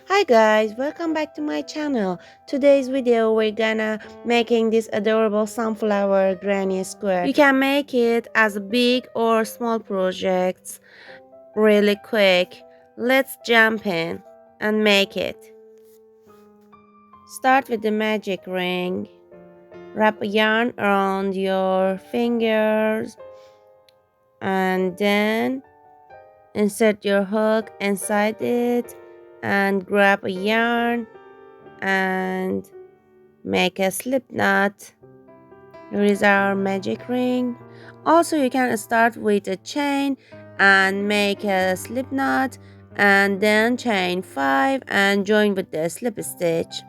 Hi guys, welcome back to my channel. Today's video we're gonna making this adorable sunflower granny square. You can make it as a big or small projects really quick. Let's jump in and make it. Start with the magic ring. Wrap a yarn around your fingers and then insert your hook inside it and grab a yarn and make a slip knot. Here is our magic ring. Also, you can start with a chain and make a slip knot and then chain 5 and join with the slip stitch.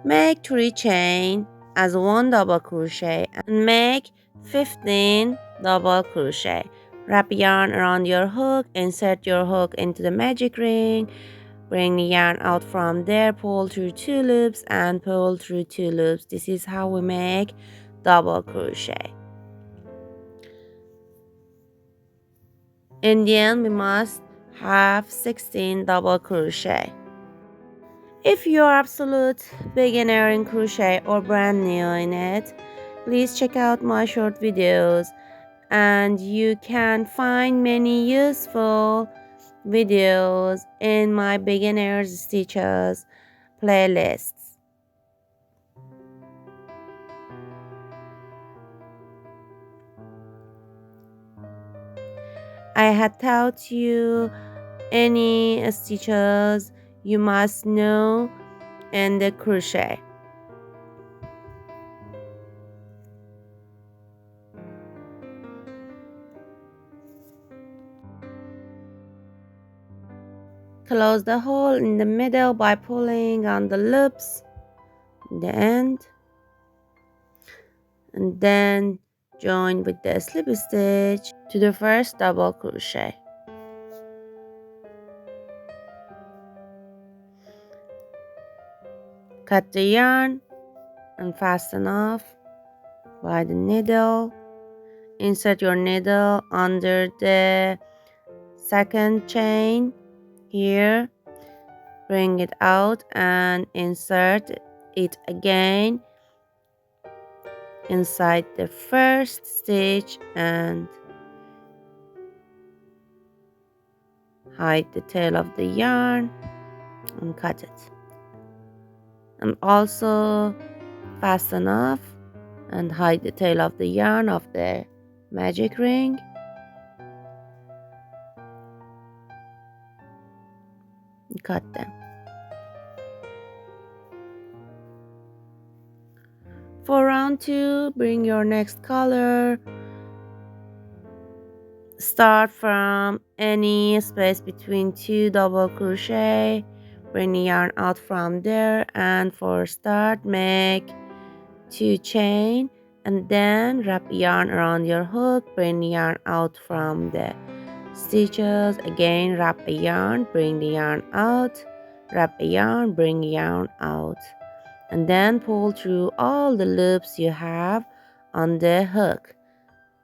Make 3 chain as 1 double crochet and make 15 double crochet. Wrap yarn around your hook, insert your hook into the magic ring. Bring the yarn out from there, pull through 2 loops and pull through 2 loops. This is how we make double crochet. In the end, we must have 16 double crochet. If you are absolute beginner in crochet or brand new in it, please check out my short videos and you can find many useful videos in my beginners stitches playlists. I had taught you any stitches you must know in the crochet. Close the hole in the middle by pulling on the loops in the end and then join with the slip stitch to the first double crochet. Cut the yarn and fasten off by the needle. Insert your needle under the second chain here. Bring it out and insert it again inside the first stitch and hide the tail of the yarn and cut it. And also fasten off and hide the tail of the yarn of the magic ring. And cut them. For round 2, bring your next color. Start from any space between 2 double crochet. Bring the yarn out from there and for start make 2 chain and then wrap yarn around your hook. Bring the yarn out from the stitches. Again wrap a yarn, bring the yarn out, wrap a yarn, bring yarn out, and then pull through all the loops you have on the hook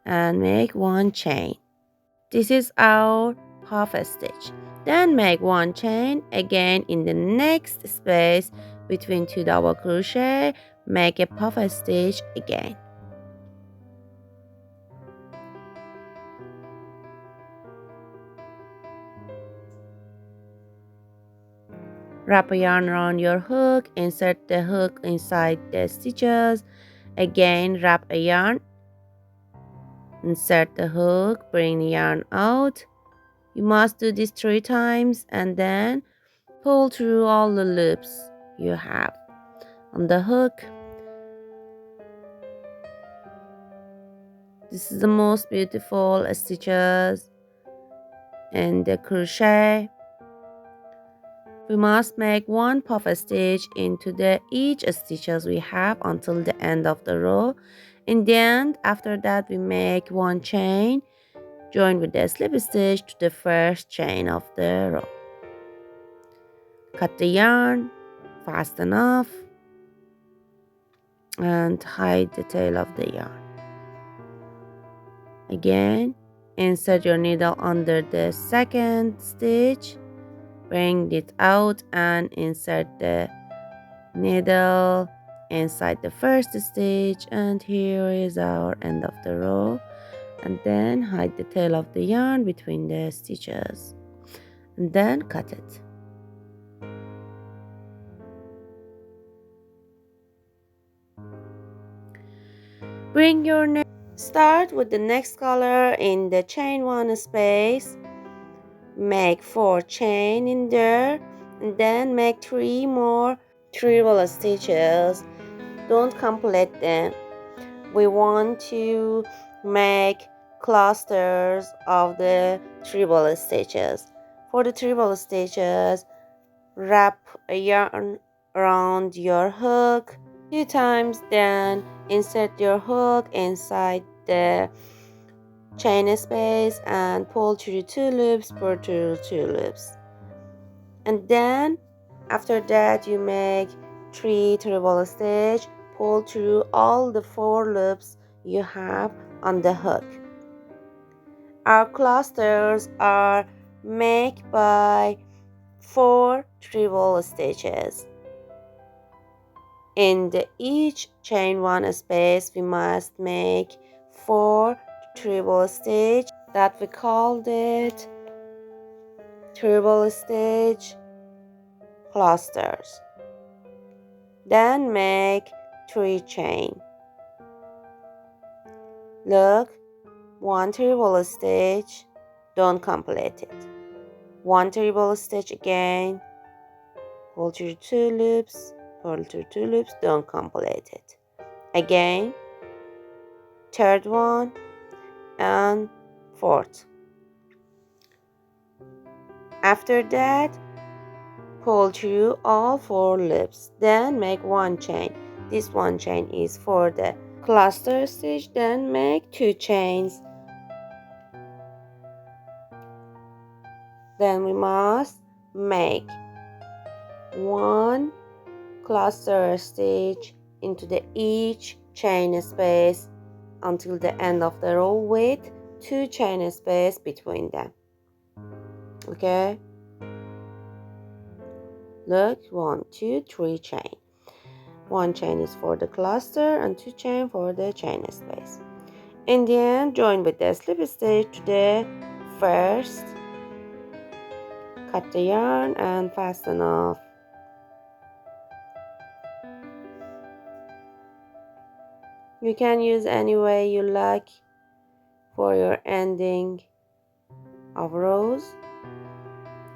and make 1 chain. This is our puff stitch. Then make 1 chain again in the next space between 2 double crochet. Make a puff stitch again. Wrap a yarn around your hook, insert the hook inside the stitches. Again, wrap a yarn, insert the hook, bring the yarn out. You must do this 3 times and then pull through all the loops you have on the hook. This is the most beautiful stitches in the crochet. We must make 1 puff stitch into each stitches we have until the end of the row. In the end, after that we make 1 chain, join with the slip stitch to the first chain of the row. Cut the yarn, fasten off, and hide the tail of the yarn. Again, insert your needle under the second stitch Bring it out and insert the needle inside the first stitch, and here is our end of the row. And then hide the tail of the yarn between the stitches and then cut it. Bring your next. Start with the next color in the chain 1 space. Make 4 chain in there and then make 3 more treble stitches. Don't complete them. We want to make clusters of the treble stitches. For the treble stitches, wrap a yarn around your hook 2 times, then insert your hook inside the chain space and pull through 2 loops per 2 loops. And then after that you make 3 treble stitch, pull through all the 4 loops you have on the hook. Our clusters are made by 4 treble stitches. In each chain 1 space we must make 4 treble stitch that we called it treble stitch clusters. Then make 3 chain. Look, 1 treble stitch, don't complete it. 1 treble stitch again, pull through 2 loops, pull through 2 loops, don't complete it. Again, third one and fourth. After that, pull through all 4 loops, then make 1 chain. This 1 chain is for the cluster stitch, then make 2 chains. Then we must make 1 cluster stitch into each chain space until the end of the row with 2 chain space between them. Okay, look, 1 2 3 chain. 1 chain is for the cluster and 2 chain for the chain space. In the end, join with the slip stitch to the first, cut the yarn and fasten off. You can use any way you like for your ending of rows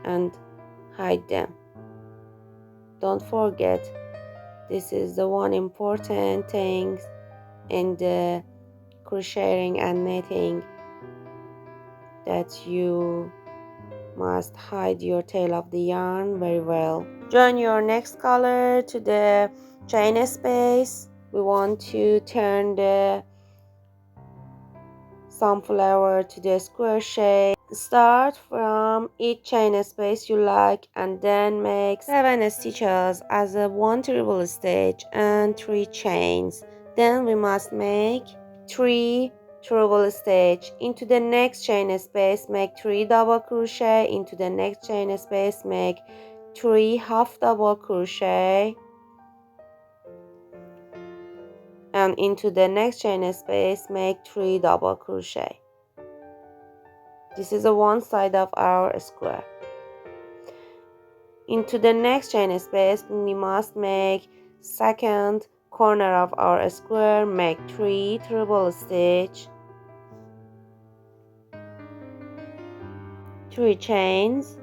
and hide them. Don't forget, this is the one important thing in the crocheting and knitting, that you must hide your tail of the yarn very well. Join your next color to the chain space. We want to turn the sunflower to the square shape. Start from each chain space you like and then make 7 stitches as a 1 treble stitch and 3 chains. Then we must make 3 treble stitch. Into the next chain space make 3 double crochet. Into the next chain space make 3 half double crochet, and into the next chain space make 3 double crochet. This is the one side of our square. Into the next chain space we must make second corner of our square, make 3 treble stitch, 3 chains,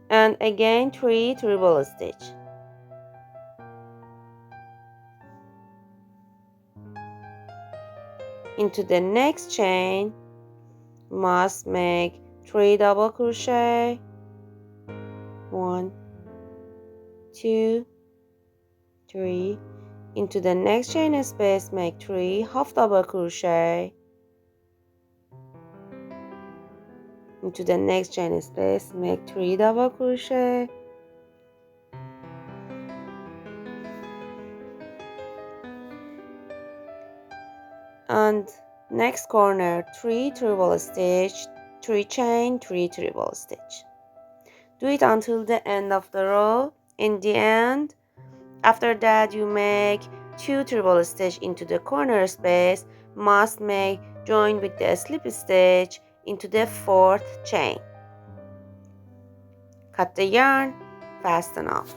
and again 3 treble stitch. Into the next chain must make 3 double crochet, 1 2 3. Into the next chain space make 3 half double crochet. Into the next chain space make 3 double crochet, and next corner 3 treble stitch, 3 chain, 3 treble stitch. Do it until the end of the row. In the end, after that, you make 2 treble stitch into the corner space. Must make join with the slip stitch into the 4th chain. Cut the yarn, fasten off.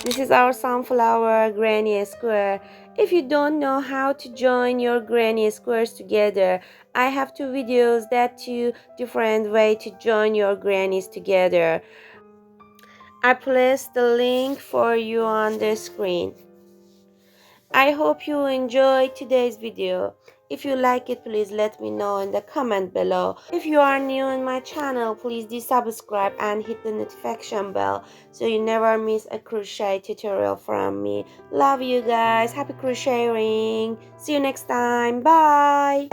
This is our sunflower granny square. If you don't know how to join your granny squares together, I have 2 videos that 2 different way to join your grannies together. I placed the link for you on the screen. I hope you enjoyed today's video. If you like it, please let me know in the comment below. If you are new in my channel, please do subscribe and hit the notification bell so you never miss a crochet tutorial from me. Love you guys. Happy crocheting. See you next time. Bye.